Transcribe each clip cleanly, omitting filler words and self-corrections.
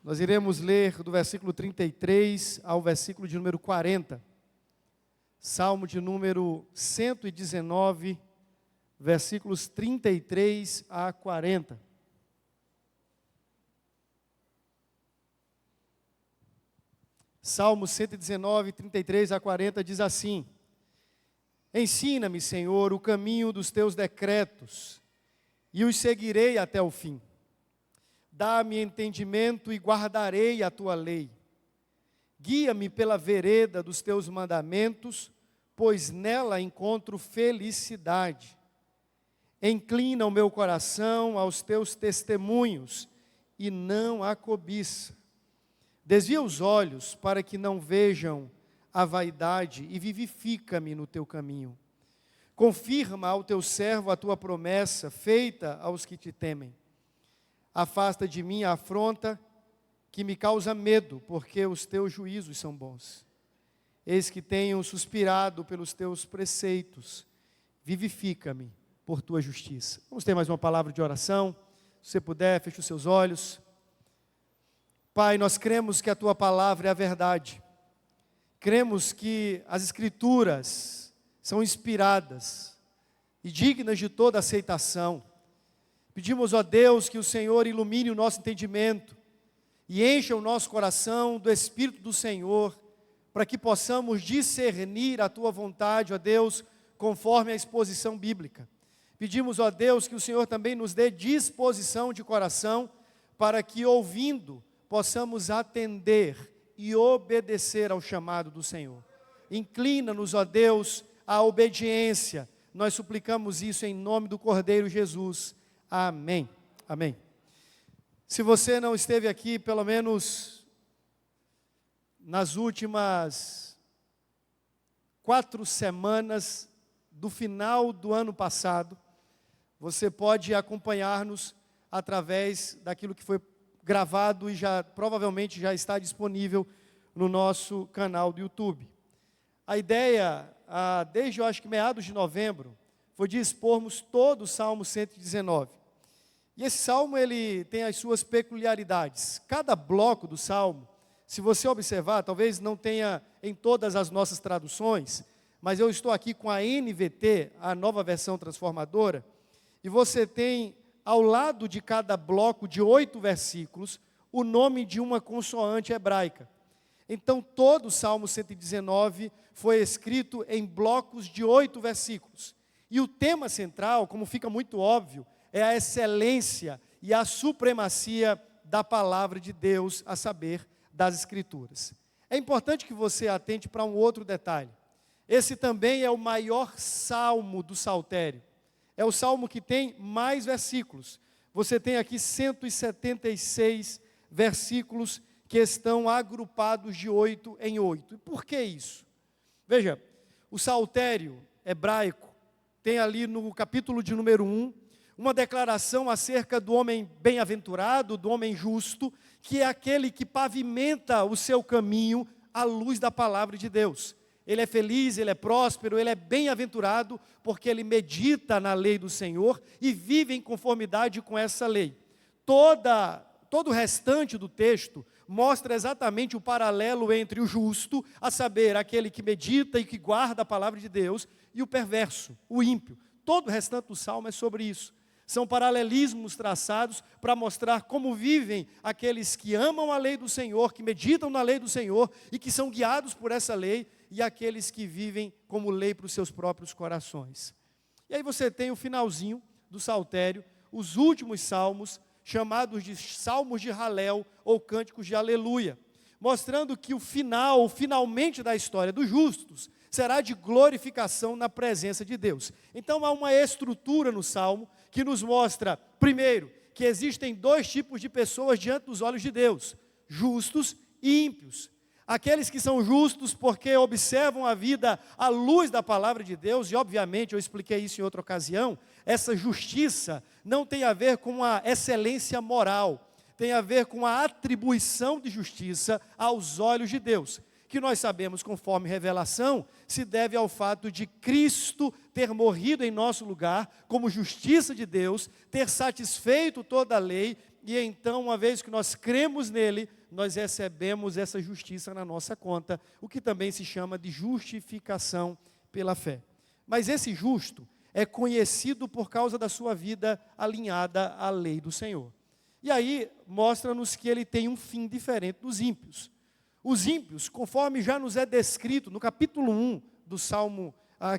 Nós iremos ler do versículo 33 ao versículo de número 40. Salmo de número 119, versículos 33 a 40. Salmo 119, 33 a 40 diz assim: Ensina-me, Senhor, o caminho dos teus decretos, e os seguirei até o fim. Dá-me entendimento e guardarei a tua lei. Guia-me pela vereda dos teus mandamentos, pois nela encontro felicidade. Inclina o meu coração aos teus testemunhos, e não à cobiça. Desvia os olhos para que não vejam a vaidade, e vivifica-me no teu caminho. Confirma ao teu servo a tua promessa, feita aos que te temem. Afasta de mim a afronta que me causa medo, porque os teus juízos são bons. Eis que tenho suspirado pelos teus preceitos, vivifica-me por tua justiça. Vamos ter mais uma palavra de oração. Se você puder, feche os seus olhos. Pai, nós cremos que a tua palavra é a verdade. Cremos que as Escrituras são inspiradas e dignas de toda aceitação. Pedimos, ó Deus, que o Senhor ilumine o nosso entendimento e encha o nosso coração do Espírito do Senhor, para que possamos discernir a tua vontade, ó Deus, conforme a exposição bíblica. Pedimos, ó Deus, que o Senhor também nos dê disposição de coração, para que, ouvindo, possamos atender e obedecer ao chamado do Senhor. Inclina-nos, ó Deus, à obediência. Nós suplicamos isso em nome do Cordeiro Jesus. Amém. Amém. Se você não esteve aqui, pelo menos nas últimas 4 semanas do final do ano passado, você pode acompanhar-nos através daquilo que foi gravado e provavelmente já está disponível no nosso canal do YouTube. A ideia, desde eu acho que meados de novembro, foi de expormos todo o Salmo 119. E esse salmo, ele tem as suas peculiaridades. Cada bloco do salmo, se você observar, talvez não tenha em todas as nossas traduções, mas eu estou aqui com a NVT, a nova versão transformadora, e você tem ao lado de cada bloco de 8 versículos, o nome de uma consoante hebraica. Então, todo o Salmo 119 foi escrito em blocos de 8 versículos. E o tema central, como fica muito óbvio, é a excelência e a supremacia da palavra de Deus, a saber, das Escrituras. É importante que você atente para um outro detalhe. Esse também é o maior salmo do Saltério. É o salmo que tem mais versículos. Você tem aqui 176 versículos que estão agrupados de 8 em 8. E por que isso? Veja, o Saltério hebraico tem ali no capítulo de número 1, uma declaração acerca do homem bem-aventurado, do homem justo, que é aquele que pavimenta o seu caminho à luz da palavra de Deus. Ele é feliz, ele é próspero, ele é bem-aventurado, porque ele medita na lei do Senhor e vive em conformidade com essa lei. Todo o restante do texto mostra exatamente o paralelo entre o justo, a saber, aquele que medita e que guarda a palavra de Deus, e o perverso, o ímpio. Todo o restante do salmo é sobre isso. São paralelismos traçados para mostrar como vivem aqueles que amam a lei do Senhor, que meditam na lei do Senhor e que são guiados por essa lei, e aqueles que vivem como lei para os seus próprios corações. E aí você tem o finalzinho do Saltério, os últimos salmos, chamados de salmos de Halel ou cânticos de aleluia, mostrando que o finalmente da história dos justos, será de glorificação na presença de Deus. Então há uma estrutura no salmo que nos mostra, primeiro, que existem 2 tipos de pessoas diante dos olhos de Deus: justos e ímpios. Aqueles que são justos porque observam a vida à luz da palavra de Deus, e obviamente eu expliquei isso em outra ocasião, essa justiça não tem a ver com a excelência moral, tem a ver com a atribuição de justiça aos olhos de Deus, que nós sabemos, conforme revelação, se deve ao fato de Cristo ter morrido em nosso lugar, como justiça de Deus, ter satisfeito toda a lei e então, uma vez que nós cremos nele, nós recebemos essa justiça na nossa conta, o que também se chama de justificação pela fé. Mas esse justo é conhecido por causa da sua vida alinhada à lei do Senhor. E aí, mostra-nos que ele tem um fim diferente dos ímpios. Os ímpios, conforme já nos é descrito no capítulo 1 do Salmo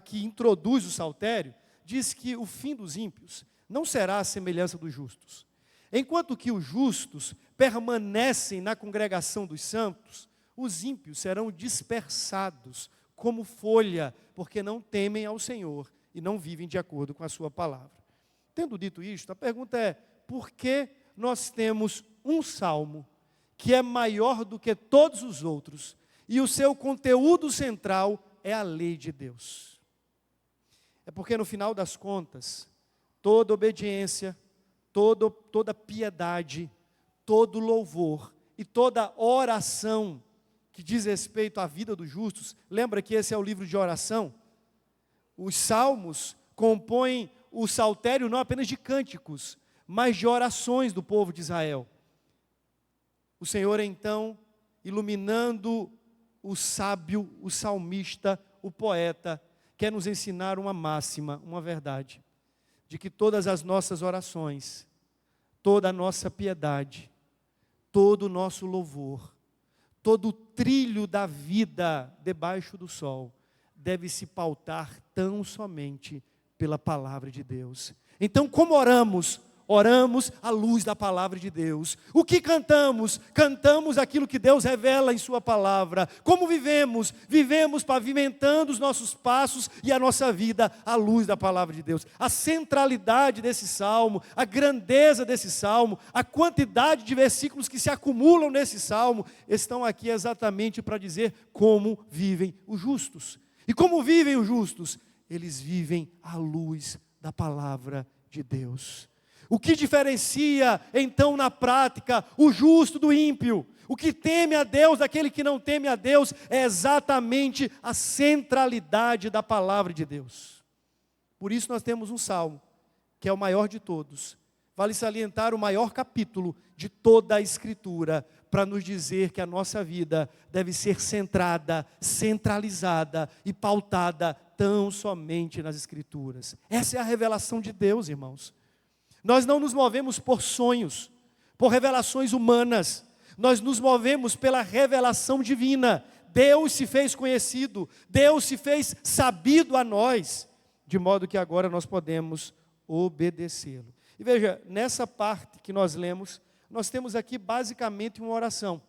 que introduz o saltério, diz que o fim dos ímpios não será a semelhança dos justos. Enquanto que os justos permanecem na congregação dos santos, os ímpios serão dispersados como folha, porque não temem ao Senhor e não vivem de acordo com a sua palavra. Tendo dito isto, a pergunta é: por que nós temos um salmo que é maior do que todos os outros e o seu conteúdo central é a lei de Deus? É porque no final das contas, toda obediência, toda piedade, todo louvor e toda oração que diz respeito à vida dos justos, lembra que esse é o livro de oração? Os salmos compõem o saltério não apenas de cânticos, mas de orações do povo de Israel. O Senhor então, iluminando o sábio, o salmista, o poeta, quer nos ensinar uma máxima, uma verdade, de que todas as nossas orações, toda a nossa piedade, todo o nosso louvor, todo o trilho da vida debaixo do sol, deve se pautar tão somente pela palavra de Deus. Então, como oramos? Oramos à luz da palavra de Deus. O que cantamos? Cantamos aquilo que Deus revela em sua palavra. Como vivemos? Vivemos pavimentando os nossos passos e a nossa vida à luz da palavra de Deus. A centralidade desse salmo, a grandeza desse salmo, a quantidade de versículos que se acumulam nesse salmo, estão aqui exatamente para dizer como vivem os justos. E como vivem os justos? Eles vivem à luz da palavra de Deus. O que diferencia, então, na prática, o justo do ímpio? O que teme a Deus daquele que não teme a Deus é exatamente a centralidade da palavra de Deus. Por isso nós temos um salmo, que é o maior de todos. Vale salientar o maior capítulo de toda a Escritura, para nos dizer que a nossa vida deve ser centrada, centralizada e pautada tão somente nas Escrituras. Essa é a revelação de Deus, irmãos. Nós não nos movemos por sonhos, por revelações humanas. Nós nos movemos pela revelação divina. Deus se fez conhecido, Deus se fez sabido a nós, de modo que agora nós podemos obedecê-lo. E veja, nessa parte que nós lemos, nós temos aqui basicamente uma oração.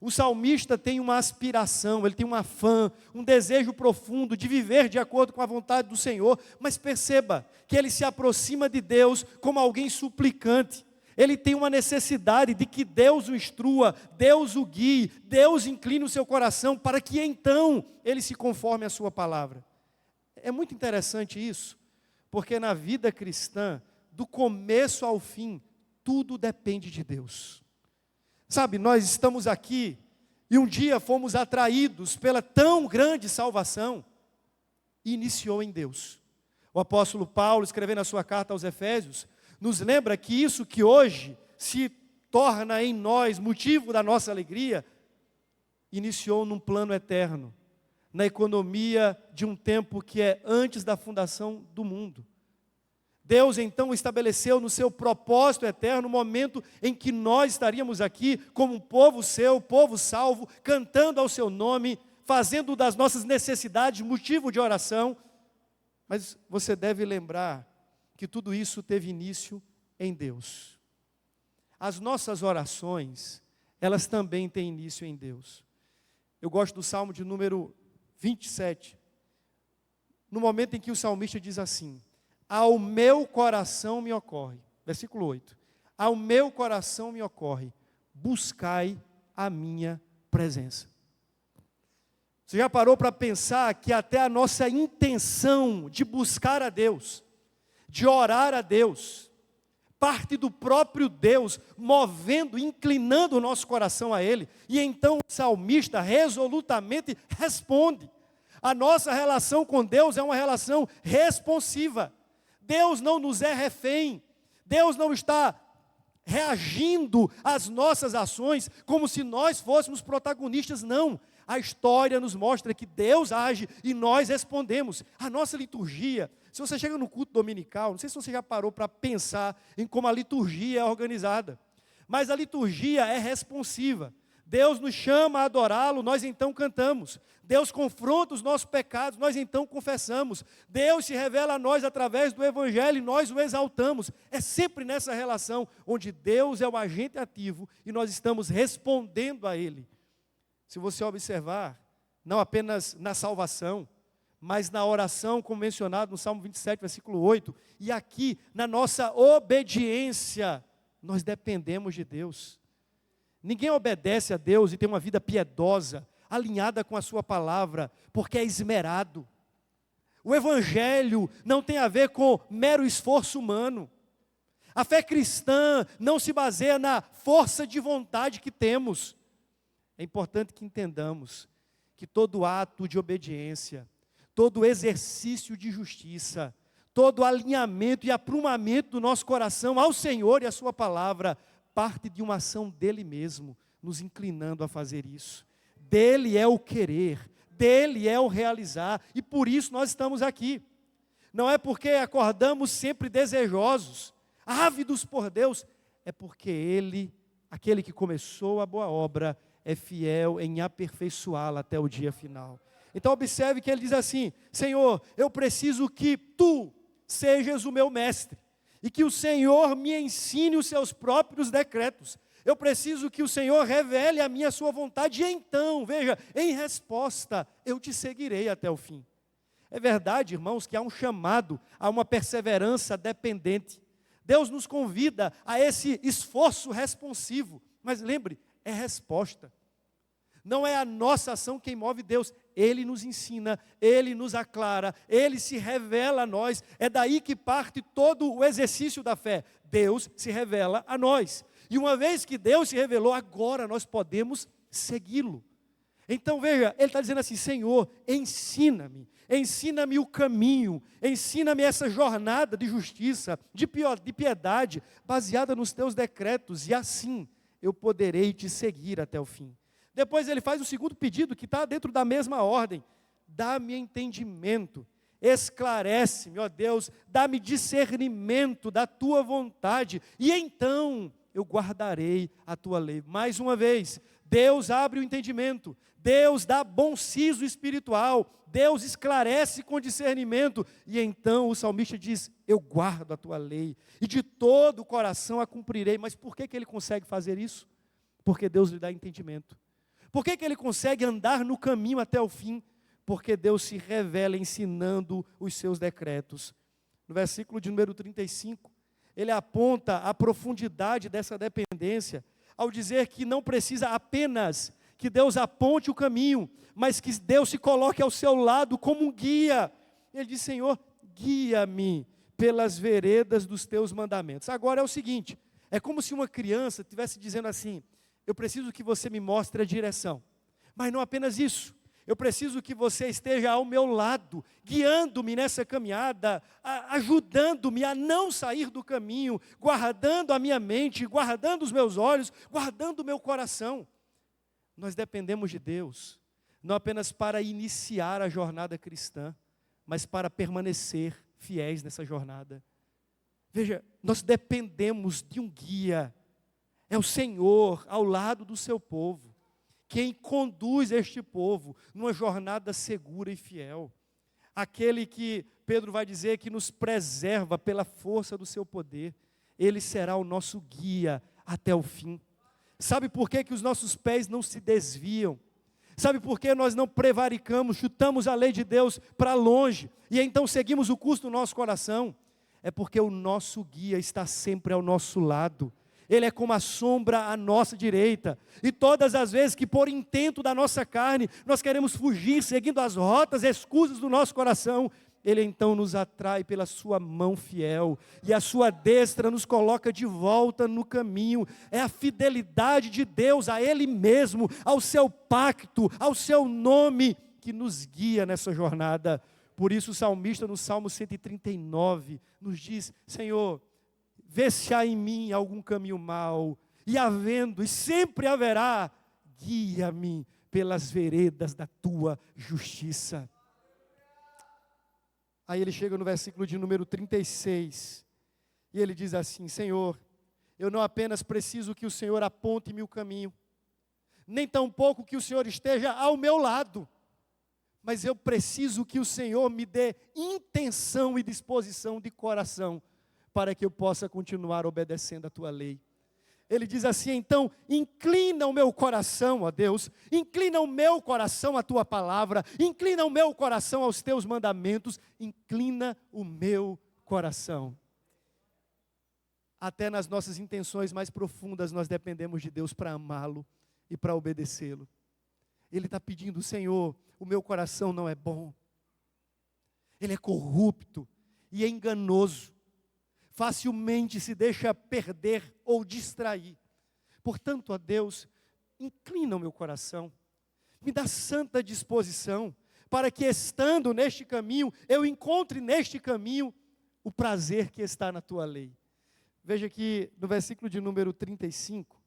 O salmista tem uma aspiração, ele tem um afã, um desejo profundo de viver de acordo com a vontade do Senhor, mas perceba que ele se aproxima de Deus como alguém suplicante. Ele tem uma necessidade de que Deus o instrua, Deus o guie, Deus incline o seu coração para que então ele se conforme à sua palavra. É muito interessante isso, porque na vida cristã, do começo ao fim, tudo depende de Deus. Sabe, nós estamos aqui e um dia fomos atraídos pela tão grande salvação e iniciou em Deus. O apóstolo Paulo, escrevendo a sua carta aos Efésios, nos lembra que isso que hoje se torna em nós motivo da nossa alegria, iniciou num plano eterno, na economia de um tempo que é antes da fundação do mundo. Deus então estabeleceu no seu propósito eterno o momento em que nós estaríamos aqui como um povo seu, povo salvo, cantando ao seu nome, fazendo das nossas necessidades motivo de oração. Mas você deve lembrar que tudo isso teve início em Deus. As nossas orações, elas também têm início em Deus. Eu gosto do Salmo de número 27, no momento em que o salmista diz assim: ao meu coração me ocorre, versículo 8, ao meu coração me ocorre, buscai a minha presença. Você já parou para pensar que até a nossa intenção de buscar a Deus, de orar a Deus, parte do próprio Deus, movendo, inclinando o nosso coração a Ele, e então o salmista resolutamente responde. A nossa relação com Deus é uma relação responsiva. Deus não nos é refém, Deus não está reagindo às nossas ações como se nós fôssemos protagonistas. Não. A história nos mostra que Deus age e nós respondemos. A nossa liturgia, se você chega no culto dominical, não sei se você já parou para pensar em como a liturgia é organizada, mas a liturgia é responsiva. Deus nos chama a adorá-lo, nós então cantamos. Deus confronta os nossos pecados, nós então confessamos. Deus se revela a nós através do Evangelho e nós o exaltamos. É sempre nessa relação onde Deus é o agente ativo e nós estamos respondendo a Ele. Se você observar, não apenas na salvação, mas na oração, como mencionado no Salmo 27, versículo 8, e aqui na nossa obediência, nós dependemos de Deus. Ninguém obedece a Deus e tem uma vida piedosa, alinhada com a sua palavra, porque é esmerado. O Evangelho não tem a ver com mero esforço humano. A fé cristã não se baseia na força de vontade que temos. É importante que entendamos que todo ato de obediência, todo exercício de justiça, todo alinhamento e aprumamento do nosso coração ao Senhor e à sua palavra, parte de uma ação dele mesmo, nos inclinando a fazer isso. Dele é o querer, dele é o realizar, e por isso nós estamos aqui. Não é porque acordamos sempre desejosos, ávidos por Deus, é porque Ele, aquele que começou a boa obra, é fiel em aperfeiçoá-la até o dia final. Então observe que ele diz assim: Senhor, eu preciso que Tu sejas o meu mestre, e que o Senhor me ensine os seus próprios decretos. Eu preciso que o Senhor revele a minha sua vontade, e então, veja, em resposta, eu te seguirei até o fim. É verdade, irmãos, que há um chamado a uma perseverança dependente. Deus nos convida a esse esforço responsivo, mas lembre, é resposta. Não é a nossa ação quem move Deus. Ele nos ensina, Ele nos aclara, Ele se revela a nós. É daí que parte todo o exercício da fé. Deus se revela a nós. E uma vez que Deus se revelou, agora nós podemos segui-lo. Então veja, ele está dizendo assim: Senhor, ensina-me o caminho, ensina-me essa jornada de justiça, de piedade, baseada nos teus decretos, e assim eu poderei te seguir até o fim. Depois ele faz o segundo pedido, que está dentro da mesma ordem: dá-me entendimento, esclarece-me, ó Deus, dá-me discernimento da tua vontade, e então eu guardarei a tua lei. Mais uma vez, Deus abre o entendimento, Deus dá bom siso espiritual, Deus esclarece com discernimento, e então o salmista diz: eu guardo a tua lei, e de todo o coração a cumprirei. Mas por que ele consegue fazer isso? Porque Deus lhe dá entendimento. Por que ele consegue andar no caminho até o fim? Porque Deus se revela ensinando os seus decretos. No versículo de número 35, ele aponta a profundidade dessa dependência, ao dizer que não precisa apenas que Deus aponte o caminho, mas que Deus se coloque ao seu lado como um guia. Ele diz: Senhor, guia-me pelas veredas dos teus mandamentos. Agora é o seguinte, é como se uma criança estivesse dizendo assim: eu preciso que você me mostre a direção, mas não apenas isso, eu preciso que você esteja ao meu lado, guiando-me nessa caminhada, ajudando-me a não sair do caminho, guardando a minha mente, guardando os meus olhos, guardando o meu coração. Nós dependemos de Deus, não apenas para iniciar a jornada cristã, mas para permanecer fiéis nessa jornada. Veja, nós dependemos de um guia. É o Senhor ao lado do seu povo, quem conduz este povo numa jornada segura e fiel. Aquele que Pedro vai dizer que nos preserva pela força do seu poder. Ele será o nosso guia até o fim. Sabe por que os nossos pés não se desviam? Sabe por que nós não prevaricamos, chutamos a lei de Deus para longe e então seguimos o curso do nosso coração? É porque o nosso guia está sempre ao nosso lado. Ele é como a sombra à nossa direita. E todas as vezes que por intento da nossa carne, nós queremos fugir, seguindo as rotas escusas do nosso coração, Ele então nos atrai pela sua mão fiel. E a sua destra nos coloca de volta no caminho. É a fidelidade de Deus a Ele mesmo, ao seu pacto, ao seu nome, que nos guia nessa jornada. Por isso o salmista no Salmo 139 nos diz: Senhor, vê se há em mim algum caminho mau, e havendo, e sempre haverá, guia-me pelas veredas da tua justiça. Aí ele chega no versículo de número 36, e ele diz assim: Senhor, eu não apenas preciso que o Senhor aponte-me o caminho, nem tampouco que o Senhor esteja ao meu lado, mas eu preciso que o Senhor me dê intenção e disposição de coração, para que eu possa continuar obedecendo a tua lei. Ele diz assim: então, inclina o meu coração, ó Deus, inclina o meu coração à tua palavra, inclina o meu coração aos teus mandamentos, inclina o meu coração. Até nas nossas intenções mais profundas, nós dependemos de Deus para amá-lo e para obedecê-lo. Ele está pedindo: Senhor, o meu coração não é bom, ele é corrupto e é enganoso, facilmente se deixa perder ou distrair. Portanto, ó Deus, inclina o meu coração, me dá santa disposição, para que estando neste caminho, eu encontre neste caminho o prazer que está na tua lei. Veja que no versículo de número 35,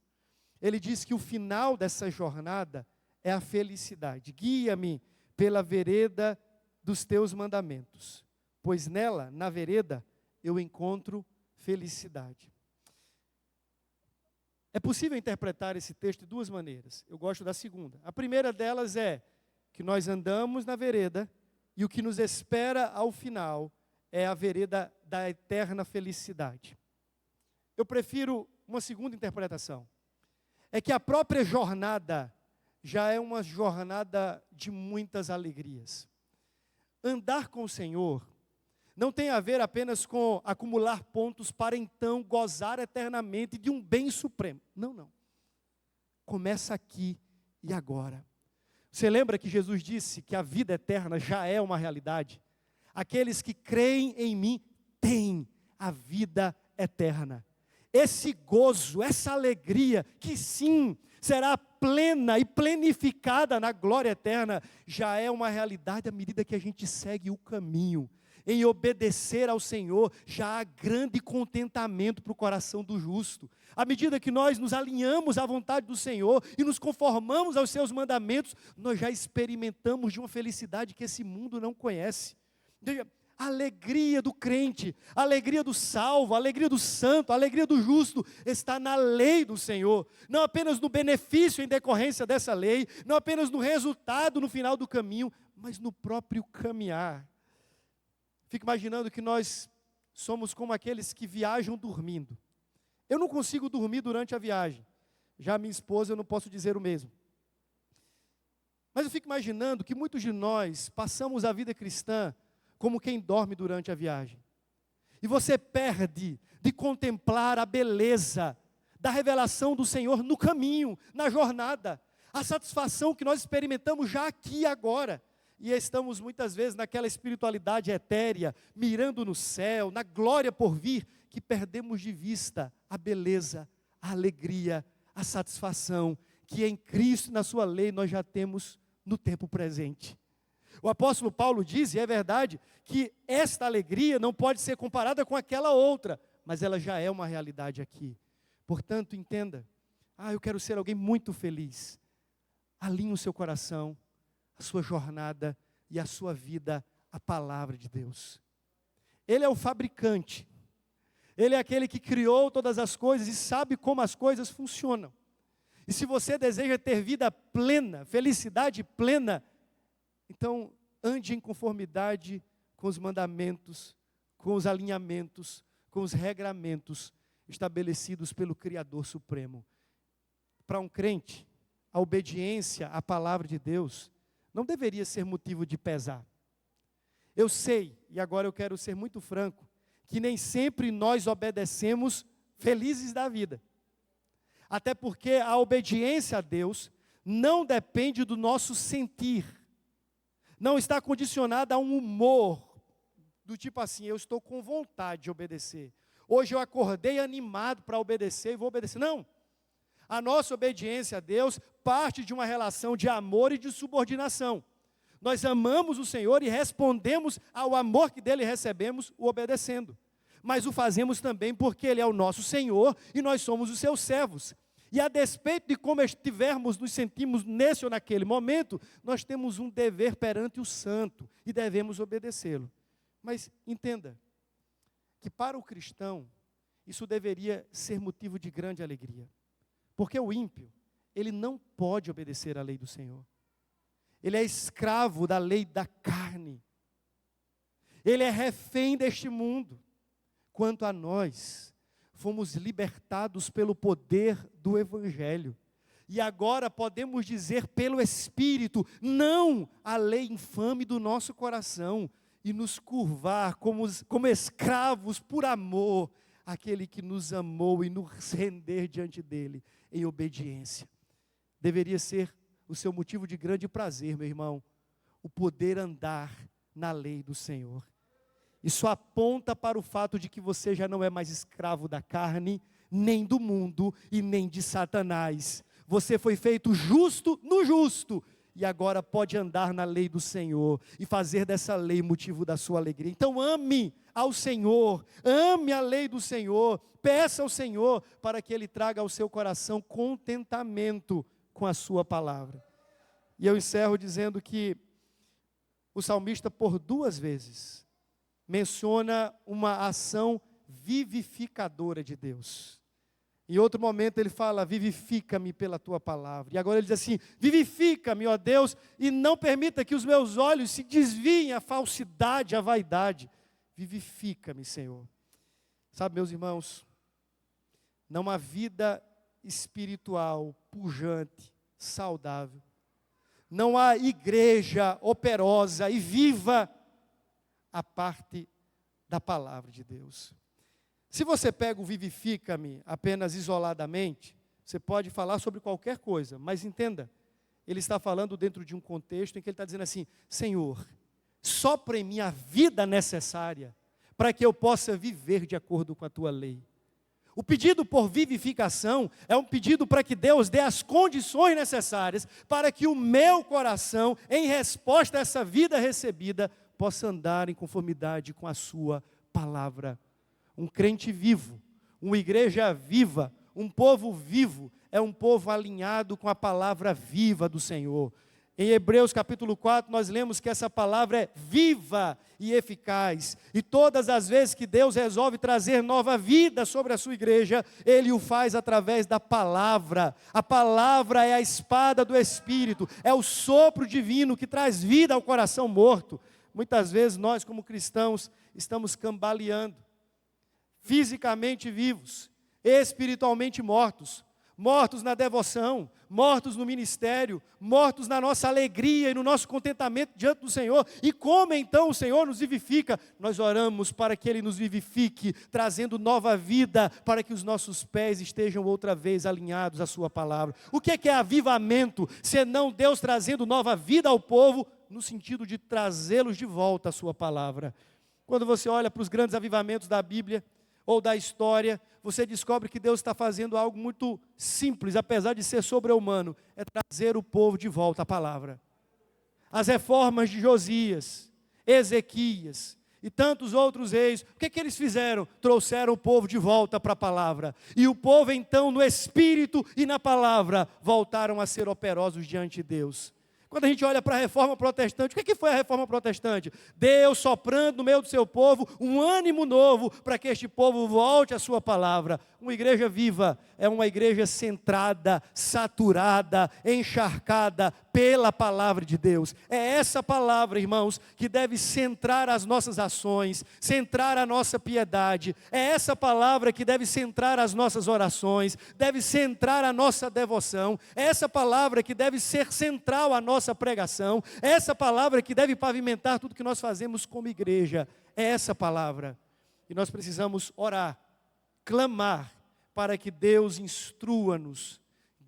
ele diz que o final dessa jornada é a felicidade. Guia-me pela vereda dos teus mandamentos, pois nela, na vereda, eu encontro felicidade. É possível interpretar esse texto de duas maneiras. Eu gosto da segunda. A primeira delas é que nós andamos na vereda e o que nos espera ao final é a vereda da eterna felicidade. Eu prefiro uma segunda interpretação. É que a própria jornada já é uma jornada de muitas alegrias. Andar com o Senhor não tem a ver apenas com acumular pontos para então gozar eternamente de um bem supremo. Não. Começa aqui e agora. Você lembra que Jesus disse que a vida eterna já é uma realidade? Aqueles que creem em mim têm a vida eterna. Esse gozo, essa alegria, que sim, será plena e plenificada na glória eterna, já é uma realidade à medida que a gente segue o caminho. Em obedecer ao Senhor, já há grande contentamento para o coração do justo. À medida que nós nos alinhamos à vontade do Senhor e nos conformamos aos seus mandamentos, nós já experimentamos de uma felicidade que esse mundo não conhece. A alegria do crente, a alegria do salvo, a alegria do santo, a alegria do justo está na lei do Senhor. Não apenas no benefício em decorrência dessa lei, não apenas no resultado no final do caminho, mas no próprio caminhar. Fico imaginando que nós somos como aqueles que viajam dormindo. Eu não consigo dormir durante a viagem. Já minha esposa, eu não posso dizer o mesmo. Mas eu fico imaginando que muitos de nós passamos a vida cristã como quem dorme durante a viagem. E você perde de contemplar a beleza da revelação do Senhor no caminho, na jornada. A satisfação que nós experimentamos já aqui e agora. E estamos muitas vezes naquela espiritualidade etérea, mirando no céu, na glória por vir, que perdemos de vista a beleza, a alegria, a satisfação, que em Cristo e na sua lei nós já temos no tempo presente. O apóstolo Paulo diz, e é verdade, que esta alegria não pode ser comparada com aquela outra, mas ela já é uma realidade aqui. Portanto, entenda, eu quero ser alguém muito feliz. Alinhe o seu coração, a sua jornada e a sua vida à palavra de Deus. Ele é o fabricante. Ele é aquele que criou todas as coisas e sabe como as coisas funcionam. E se você deseja ter vida plena, felicidade plena, então ande em conformidade com os mandamentos, com os alinhamentos, com os regramentos estabelecidos pelo Criador Supremo. Para um crente, a obediência à palavra de Deus não deveria ser motivo de pesar. Eu sei, e agora eu quero ser muito franco, que nem sempre nós obedecemos felizes da vida. Até porque a obediência a Deus não depende do nosso sentir. Não está condicionada a um humor, do tipo assim, eu estou com vontade de obedecer. Hoje eu acordei animado para obedecer e vou obedecer. Não. A nossa obediência a Deus parte de uma relação de amor e de subordinação. Nós amamos o Senhor e respondemos ao amor que dele recebemos, o obedecendo. mas o fazemos também porque Ele é o nosso Senhor e nós somos os seus servos. E a despeito de como estivermos, nos sentimos nesse ou naquele momento, nós temos um dever perante o santo e devemos obedecê-lo. Mas entenda que para o cristão, isso deveria ser motivo de grande alegria. Porque o ímpio, ele não pode obedecer à lei do Senhor. Ele é escravo da lei da carne. Ele é refém deste mundo. Quanto a nós, fomos libertados pelo poder do Evangelho. E agora podemos dizer pelo Espírito, não à lei infame do nosso coração, e nos curvar como escravos por amor, àquele que nos amou e nos render diante dele em obediência. Deveria ser o seu motivo de grande prazer, meu irmão, o poder andar na lei do Senhor. Isso aponta para o fato de que você já não é mais escravo da carne, nem do mundo e nem de Satanás. Você foi feito justo no justo e agora pode andar na lei do Senhor e fazer dessa lei motivo da sua alegria. Então ame ao Senhor, ame a lei do Senhor, peça ao Senhor para que Ele traga ao seu coração contentamento com a sua palavra. E eu encerro dizendo que o salmista por 2 vezes menciona uma ação vivificadora de Deus. Em outro momento ele fala, vivifica-me pela tua palavra. E agora ele diz assim, vivifica-me, ó Deus, e não permita que os meus olhos se desviem à falsidade, à vaidade. Vivifica-me, Senhor. Sabe, meus irmãos, não há vida espiritual, pujante, saudável. Não há igreja operosa e viva a parte da palavra de Deus. Se você pega o vivifica-me apenas isoladamente, você pode falar sobre qualquer coisa, mas entenda, ele está falando dentro de um contexto em que ele está dizendo assim, Senhor, sopra em mim a vida necessária para que eu possa viver de acordo com a tua lei. O pedido por vivificação é um pedido para que Deus dê as condições necessárias para que o meu coração, em resposta a essa vida recebida, possa andar em conformidade com a sua palavra. Um crente vivo, uma igreja viva, um povo vivo, é um povo alinhado com a palavra viva do Senhor. Em Hebreus capítulo 4, nós lemos que essa palavra é viva e eficaz. E todas as vezes que Deus resolve trazer nova vida sobre a sua igreja, Ele o faz através da palavra. A palavra é a espada do Espírito, é o sopro divino que traz vida ao coração morto. Muitas vezes nós, como cristãos, estamos cambaleando. Fisicamente vivos, espiritualmente mortos, mortos na devoção, mortos no ministério, mortos na nossa alegria e no nosso contentamento diante do Senhor. E como então o Senhor nos vivifica? Nós oramos para que Ele nos vivifique, trazendo nova vida, para que os nossos pés estejam outra vez alinhados à sua palavra. O que é avivamento, senão Deus trazendo nova vida ao povo, no sentido de trazê-los de volta à sua palavra. Quando você olha para os grandes avivamentos da Bíblia, ou da história, você descobre que Deus está fazendo algo muito simples, apesar de ser sobre-humano, é trazer o povo de volta à palavra. As reformas de Josias, Ezequias e tantos outros reis, o que eles fizeram? Trouxeram o povo de volta para a palavra. E o povo então, no Espírito e na palavra, voltaram a ser operosos diante de Deus. Quando a gente olha para a reforma protestante, o que foi a reforma protestante? Deus soprando no meio do seu povo um ânimo novo para que este povo volte à sua palavra. Uma igreja viva é uma igreja centrada, saturada, encharcada pela palavra de Deus. É essa palavra, irmãos, que deve centrar as nossas ações, centrar a nossa piedade. É essa palavra que deve centrar as nossas orações, deve centrar a nossa devoção. É essa palavra que deve ser central à nossa pregação. É essa palavra que deve pavimentar tudo que nós fazemos como igreja. É essa palavra. E nós precisamos orar, clamar, para que Deus instrua-nos,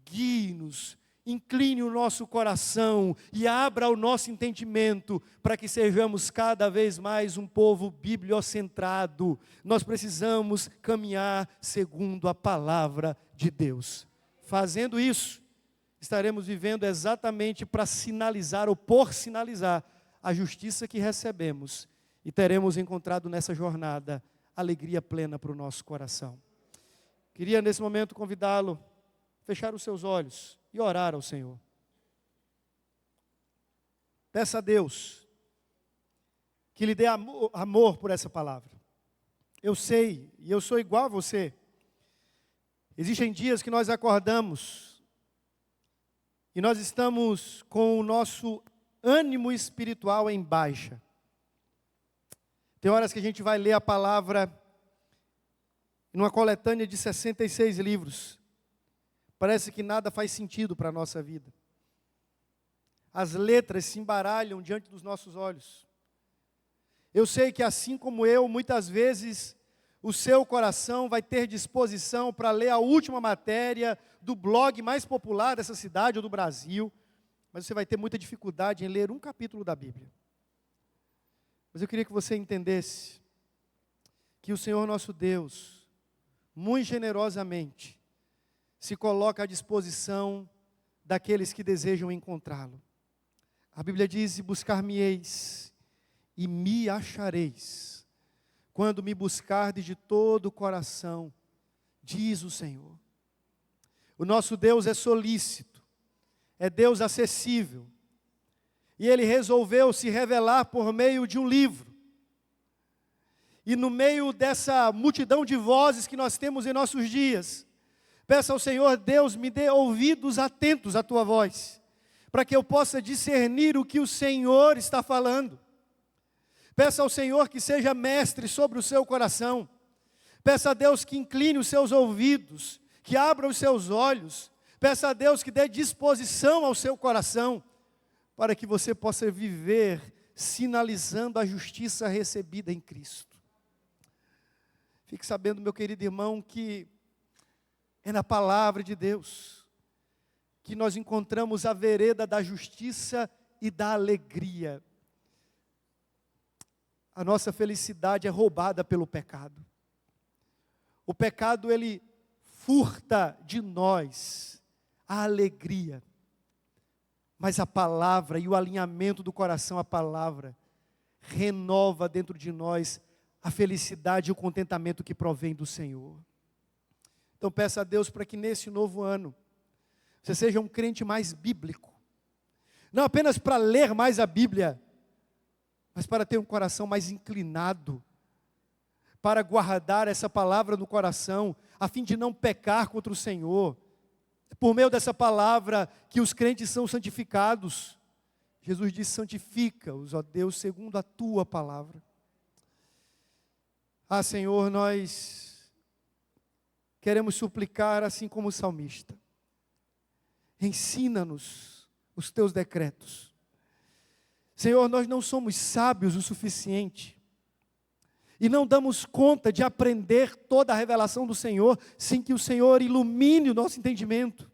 guie-nos, incline o nosso coração e abra o nosso entendimento para que sejamos cada vez mais um povo bibliocentrado. Nós precisamos caminhar segundo a palavra de Deus. Fazendo isso, estaremos vivendo exatamente para sinalizar ou por sinalizar a justiça que recebemos e teremos encontrado nessa jornada alegria plena para o nosso coração. Queria nesse momento convidá-lo a fechar os seus olhos e orar ao Senhor. Peça a Deus que lhe dê amor por essa palavra. Eu sei, e eu sou igual a você. Existem dias que nós acordamos e nós estamos com o nosso ânimo espiritual em baixa. Tem horas que a gente vai ler a palavra numa coletânea de 66 livros. Parece que nada faz sentido para a nossa vida. As letras se embaralham diante dos nossos olhos. Eu sei que assim como eu, muitas vezes, o seu coração vai ter disposição para ler a última matéria do blog mais popular dessa cidade ou do Brasil, mas você vai ter muita dificuldade em ler um capítulo da Bíblia. Mas eu queria que você entendesse que o Senhor nosso Deus, muito generosamente, se coloca à disposição daqueles que desejam encontrá-lo. A Bíblia diz: buscar-me-eis e me achareis, quando me buscardes de todo o coração, diz o Senhor. O nosso Deus é solícito, é Deus acessível, e Ele resolveu se revelar por meio de um livro. E no meio dessa multidão de vozes que nós temos em nossos dias, peça ao Senhor: Deus, me dê ouvidos atentos à Tua voz, para que eu possa discernir o que o Senhor está falando. Peça ao Senhor que seja mestre sobre o seu coração. Peça a Deus que incline os seus ouvidos, que abra os seus olhos. Peça a Deus que dê disposição ao seu coração, para que você possa viver sinalizando a justiça recebida em Cristo. Fique sabendo, meu querido irmão, que é na palavra de Deus que nós encontramos a vereda da justiça e da alegria. A nossa felicidade é roubada pelo pecado. O pecado, ele furta de nós a alegria. Mas a palavra e o alinhamento do coração à palavra renova dentro de nós a felicidade e o contentamento que provém do Senhor. Então peça a Deus para que nesse novo ano você seja um crente mais bíblico. Não apenas para ler mais a Bíblia, mas para ter um coração mais inclinado, para guardar essa palavra no coração, a fim de não pecar contra o Senhor. Por meio dessa palavra que os crentes são santificados. Jesus disse: santifica-os, ó Deus, segundo a tua palavra. Ah, Senhor, nós queremos suplicar assim como o salmista. Ensina-nos os teus decretos. Senhor, nós não somos sábios o suficiente e não damos conta de aprender toda a revelação do Senhor sem que o Senhor ilumine o nosso entendimento.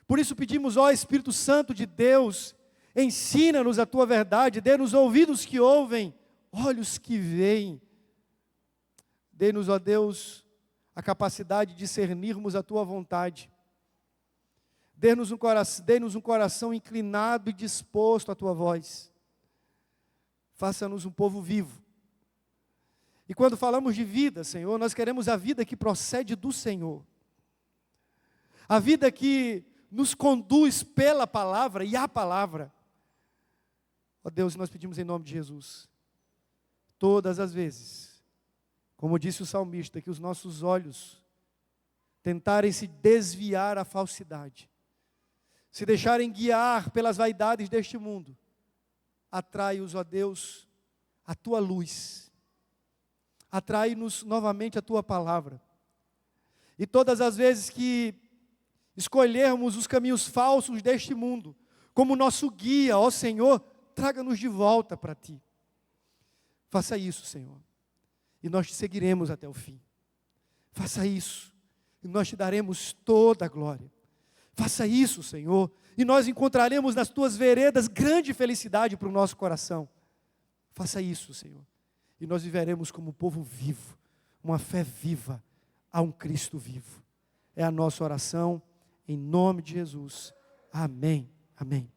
Por isso pedimos, ó Espírito Santo de Deus, ensina-nos a tua verdade, dê-nos ouvidos que ouvem, olhos que veem. Dê-nos, ó Deus, a capacidade de discernirmos a tua vontade. Dê-nos um coração inclinado e disposto à tua voz. Faça-nos um povo vivo. E quando falamos de vida, Senhor, nós queremos a vida que procede do Senhor. A vida que nos conduz pela palavra e a palavra. Ó Deus, nós pedimos em nome de Jesus. Todas as vezes, como disse o salmista, que os nossos olhos tentarem se desviar à falsidade, se deixarem guiar pelas vaidades deste mundo, atrai-os, ó Deus, a tua luz. Atrai-nos novamente a tua palavra. E todas as vezes que escolhermos os caminhos falsos deste mundo, como nosso guia, ó Senhor, traga-nos de volta para ti. Faça isso, Senhor, e nós te seguiremos até o fim. Faça isso, e nós te daremos toda a glória. Faça isso, Senhor, e nós encontraremos nas tuas veredas grande felicidade para o nosso coração. Faça isso, Senhor, e nós viveremos como um povo vivo, uma fé viva a um Cristo vivo. É a nossa oração, em nome de Jesus. Amém. Amém.